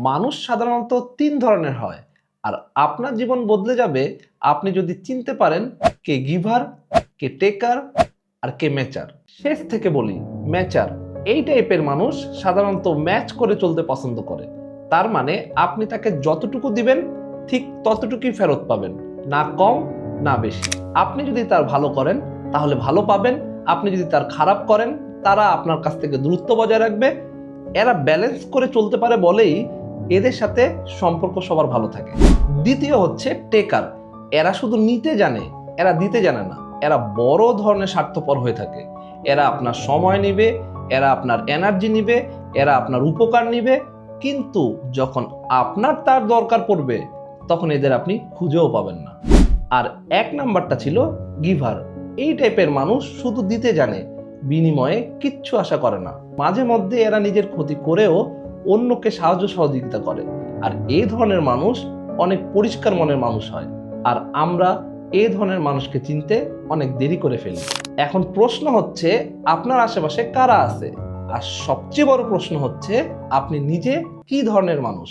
মানুষ সাধারণত ৩ ধরনের হয়, আর আপনার জীবন বদলে যাবে আপনি যদি চিনতে পারেন কে গিভার, কে টেকার, আর কে ম্যাচার। শেষ থেকে বলি, ম্যাচার এই টাইপের মানুষ সাধারণত ম্যাচ করে চলতে পছন্দ করে। তার মানে আপনি তাকে যতটুকু দিবেন ঠিক ততটুকুই ফেরত পাবেন, না কম না বেশি। আপনি যদি তার ভালো করেন তাহলে ভালো পাবেন, আপনি যদি তার খারাপ করেন তারা আপনার কাছ থেকে দূরত্ব বজায় রাখবে। এরা ব্যালেন্স করে চলতে পারে বলেই এদের সাথে সম্পর্ক সবার ভালো থাকে। দ্বিতীয় হচ্ছে টেকার। এরা শুধু নিতে জানে, এরা দিতে জানে না। এরা বড় ধরনের স্বার্থপর হয়ে থাকে। এরা আপনার সময় নিবে, এরা আপনার এনার্জি নিবে, এরা আপনার উপকার নিবে, কিন্তু যখন আপনার তার দরকার পড়বে তখন এদের আপনি খুঁজেও পাবেন না। আর ১ নাম্বারটা ছিল গিভার। এই টাইপের মানুষ শুধু দিতে জানে, বিনিময়ে কিচ্ছু আশা করে না। মাঝে মধ্যে এরা নিজের ক্ষতি করেও অন্যকে সাহায্য সহযোগিতা করে। আর এই ধরনের মানুষ অনেক পরিষ্কার মনের মানুষ হয়। আর আমরা এই ধরনের মানুষকে চিনতে অনেক দেরি করে ফেলি। এখন প্রশ্ন হচ্ছে, আপনার আশেপাশে কারা আছে? আর সবচেয়ে বড় প্রশ্ন হচ্ছে, আপনি নিজে কি ধরনের মানুষ?